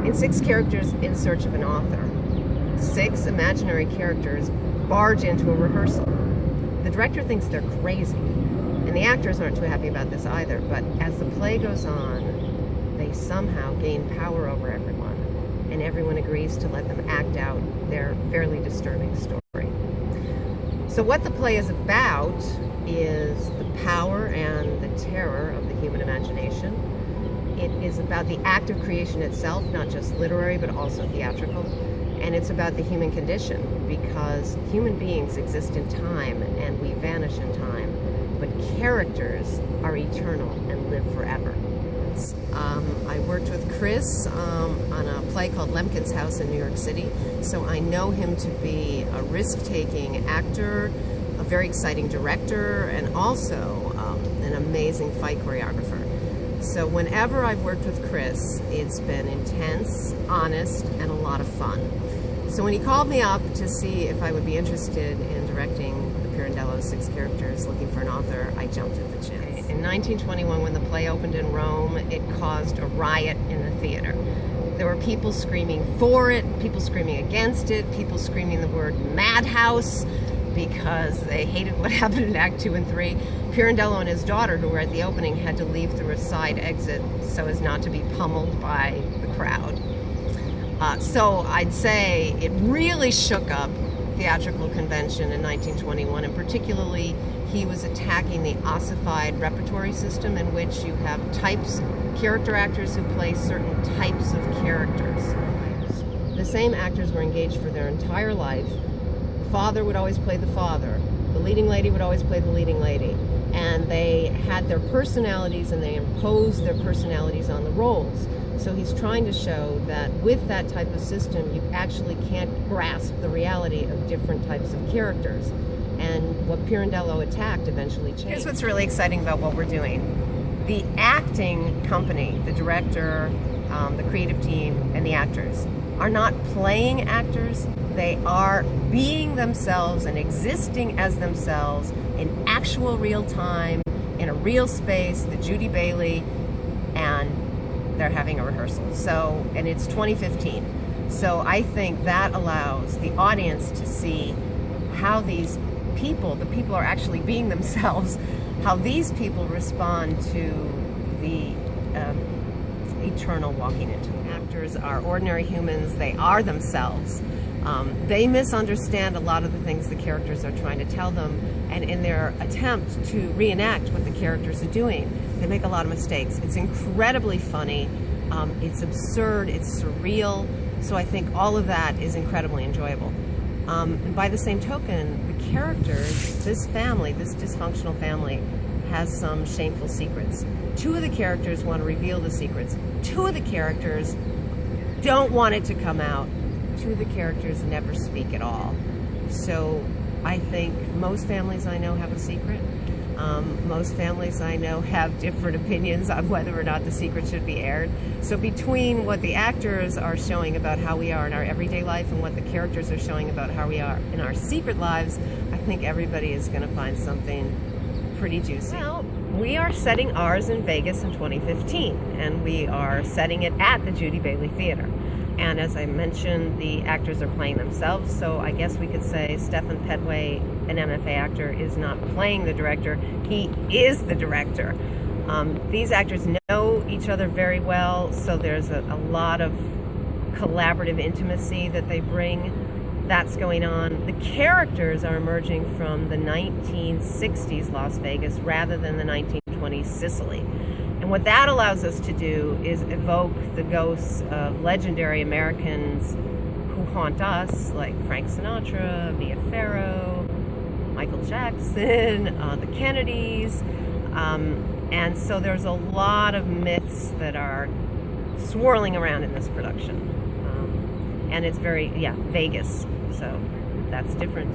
In 6 characters in search of an author, 6 imaginary characters barge into a rehearsal. The director thinks they're crazy, and the actors aren't too happy about this either, but as the play goes on, they somehow gain power over everyone, and everyone agrees to let them act out their fairly disturbing story. So what the play is about is the power and the terror of the human imagination. It is about the act of creation itself, not just literary, but also theatrical. And it's about the human condition, because human beings exist in time and we vanish in time, but characters are eternal and live forever. I worked with Chris on a play called Lemkin's House in New York City, so I know him to be a risk-taking actor, a very exciting director, and also an amazing fight choreographer. So whenever I've worked with Chris, it's been intense, honest, and a lot of fun. So when he called me up to see if I would be interested in directing the Pirandello 6 characters looking for an author, I jumped at the chance. In 1921, when the play opened in Rome, it caused a riot in the theater. There were people screaming for it, people screaming against it, people screaming the word madhouse because they hated what happened in Act 2 and 3. Pirandello and his daughter, who were at the opening, had to leave through a side exit so as not to be pummeled by the crowd. So I'd say it really shook up theatrical convention in 1921, and particularly he was attacking the ossified repertory system in which you have character actors who play certain types of characters. The same actors were engaged for their entire life. The father would always play the father. The leading lady would always play the leading lady. And they had their personalities and they imposed their personalities on the roles. So he's trying to show that with that type of system, you actually can't grasp the reality of different types of characters. And what Pirandello attacked eventually changed. Here's what's really exciting about what we're doing. The acting company, the director, the creative team, and the actors are not playing actors. They are being themselves and existing as themselves in actual real time, in a real space, the Judy Bailey, and they're having a rehearsal. So, and it's 2015. So I think that allows the audience to see how these people, the people are actually being themselves, how these people respond to the eternal walking into them. Actors are ordinary humans. They are themselves. They misunderstand a lot of the things the characters are trying to tell them, and in their attempt to reenact what the characters are doing, they make a lot of mistakes. It's incredibly funny, it's absurd, it's surreal, so I think all of that is incredibly enjoyable. And by the same token, the characters, this family, this dysfunctional family, has some shameful secrets. 2 of the characters want to reveal the secrets. 2 of the characters don't want it to come out. 2 of the characters never speak at all. So I think most families I know have a secret. Most families I know have different opinions on whether or not the secret should be aired. So between what the actors are showing about how we are in our everyday life and what the characters are showing about how we are in our secret lives, I think everybody is going to find something pretty juicy. Well, we are setting ours in Vegas in 2015, and we are setting it at the Judy Bailey Theater. And as I mentioned, the actors are playing themselves, so I guess we could say Stephen Pedway, an MFA actor, is not playing the director, he is the director. These actors know each other very well, so there's a lot of collaborative intimacy that they bring. That's going on. The characters are emerging from the 1960s Las Vegas rather than the 1920s Sicily. And what that allows us to do is evoke the ghosts of legendary Americans who haunt us, like Frank Sinatra, Mia Farrow, Michael Jackson, the Kennedys. And so there's a lot of myths that are swirling around in this production. And it's very, Vegas. So that's different.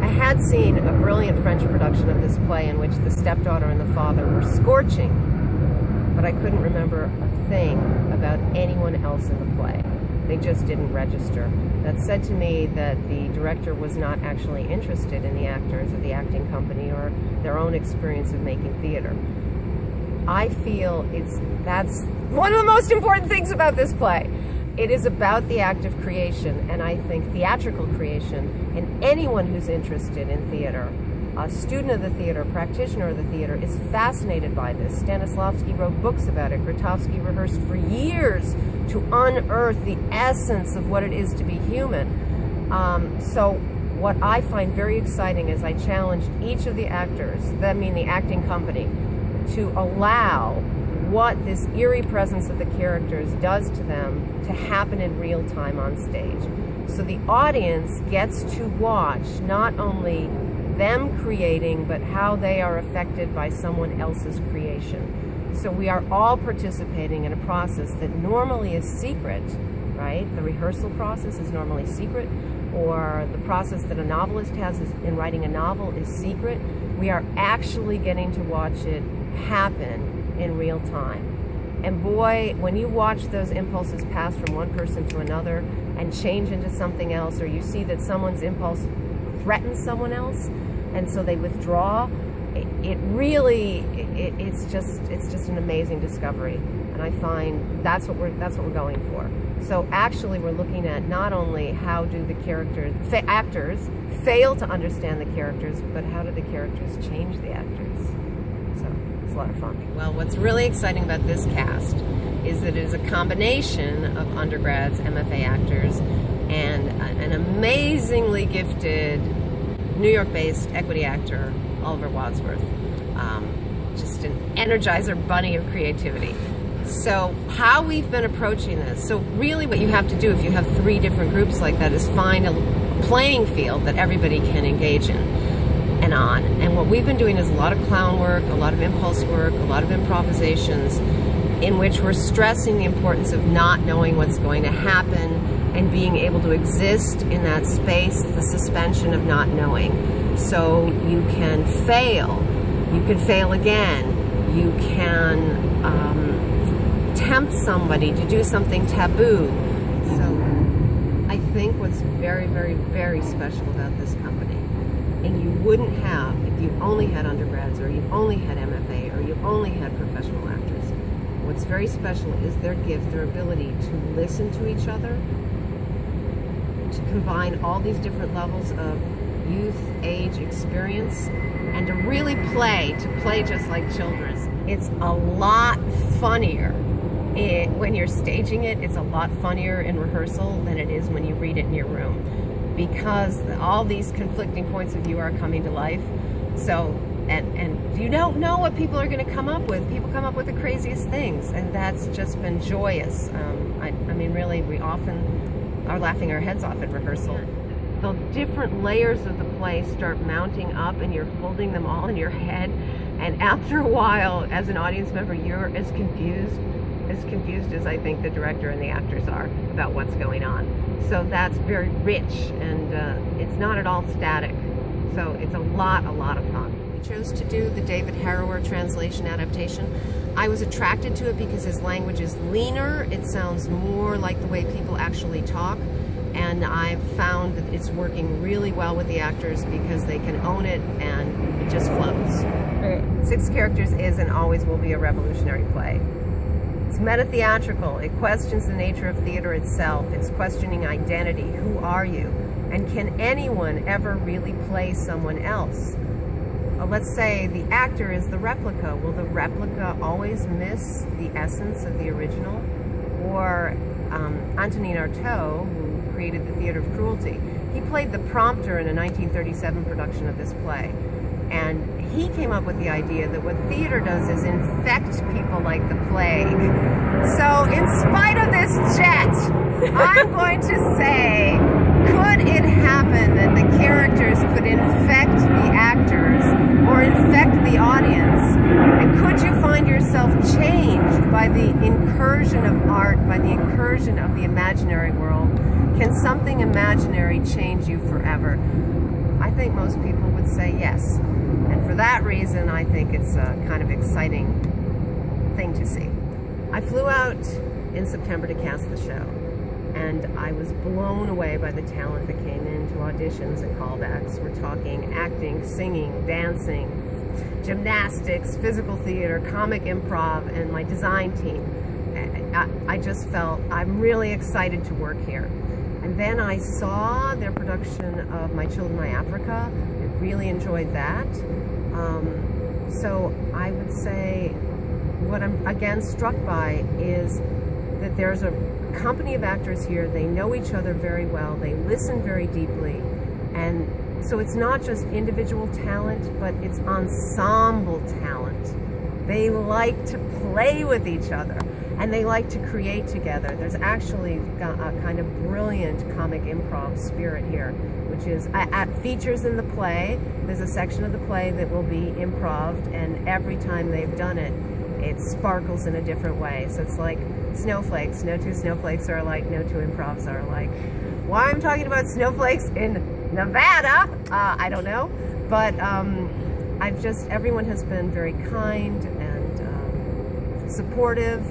I had seen a brilliant French production of this play in which the stepdaughter and the father were scorching, but I couldn't remember a thing about anyone else in the play. They just didn't register. That said to me that the director was not actually interested in the actors or the acting company or their own experience of making theater. I feel that's one of the most important things about this play. It is about the act of creation, and I think theatrical creation, and anyone who's interested in theater, a student of the theater, practitioner of the theater, is fascinated by this. Stanislavski wrote books about it. Grotowski rehearsed for years to unearth the essence of what it is to be human. So what I find very exciting is I challenged each of the actors, I mean the acting company, to allow what this eerie presence of the characters does to them to happen in real time on stage. So the audience gets to watch not only them creating, but how they are affected by someone else's creation. So we are all participating in a process that normally is secret, right? The rehearsal process is normally secret, or the process that a novelist has in writing a novel is secret. We are actually getting to watch it happen in real time. And boy, when you watch those impulses pass from one person to another and change into something else, or you see that someone's impulse threatens someone else, and so they withdraw, it's just an amazing discovery. And I find that's what we're going for. So actually, we're looking at not only how do the actors fail to understand the characters, but how do the characters change the actors. So it's a lot of fun. Well, what's really exciting about this cast is that it is a combination of undergrads, MFA actors, and an amazingly gifted New York-based equity actor, Oliver Wadsworth. Just an energizer bunny of creativity. So how we've been approaching this, so really what you have to do if you have 3 different groups like that is find a playing field that everybody can engage in and on. And what we've been doing is a lot of clown work, a lot of impulse work, a lot of improvisations in which we're stressing the importance of not knowing what's going to happen and being able to exist in that space, the suspension of not knowing. So you can fail again, you can tempt somebody to do something taboo. So I think what's very, very, very special about this company, and you wouldn't have if you only had undergrads, or you only had MFA, or you only had professional actors, what's very special is their gift, their ability to listen to each other, to combine all these different levels of youth, age, experience, and to really play just like children. It's a lot funnier when you're staging it. It's a lot funnier in rehearsal than it is when you read it in your room, because all these conflicting points of view are coming to life. So, and you don't know what people are going to come up with. People come up with the craziest things, and that's just been joyous. I mean, really, we often are laughing our heads off at rehearsal. The different layers of the play start mounting up, and you're holding them all in your head, and after a while, as an audience member, you're as confused as I think the director and the actors are about what's going on. So that's very rich, and it's not at all static. So it's a lot of fun. We chose to do the David Harrower translation adaptation. I was attracted to it because his language is leaner. It sounds more like the way people actually talk. And I've found that it's working really well with the actors because they can own it and it just flows. Right. 6 Characters is and always will be a revolutionary play. It's meta-theatrical. It questions the nature of theater itself. It's questioning identity. Who are you? And can anyone ever really play someone else? Let's say the actor is the replica. Will the replica always miss the essence of the original? Or Antonin Artaud, who created the Theater of Cruelty, he played the prompter in a 1937 production of this play. And he came up with the idea that what theater does is infect people like the plague. So in spite of this jet, I'm going to say, could it happen that the characters could infect the actors or infect the audience? And could you find yourself changed by the incursion of art, by the incursion of the imaginary world? Can something imaginary change you forever? I think most people would say yes. And for that reason, I think it's a kind of exciting thing to see. I flew out in September to cast the show, and I was blown away by the talent that came into auditions and callbacks. We're talking acting, singing, dancing, gymnastics, physical theater, comic improv, and my design team. I just felt I'm really excited to work here. And then I saw their production of My Children, My Africa. I really enjoyed that. So I would say what I'm again struck by is that there's a company of actors here. They know each other very well. They listen very deeply. And so it's not just individual talent, but it's ensemble talent. They like to play with each other, and they like to create together. There's actually a kind of brilliant comic improv spirit here, which is features in the play. There's a section of the play that will be improv'd, and every time they've done it, it sparkles in a different way. So it's like snowflakes. No two snowflakes are alike, no two improvs are alike. Why I'm talking about snowflakes in Nevada, I don't know, but everyone has been very kind and supportive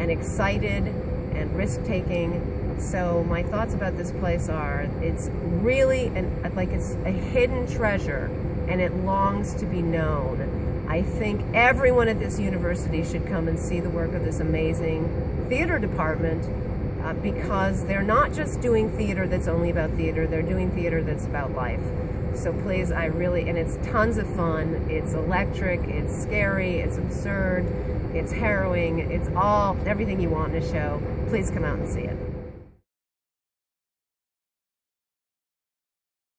and excited and risk-taking. So my thoughts about this place are, it's really it's a hidden treasure, and it longs to be known. I think everyone at this university should come and see the work of this amazing theater department, because they're not just doing theater that's only about theater, they're doing theater that's about life. So please, and it's tons of fun, it's electric, it's scary, it's absurd, it's harrowing, it's everything you want in a show. Please come out and see it.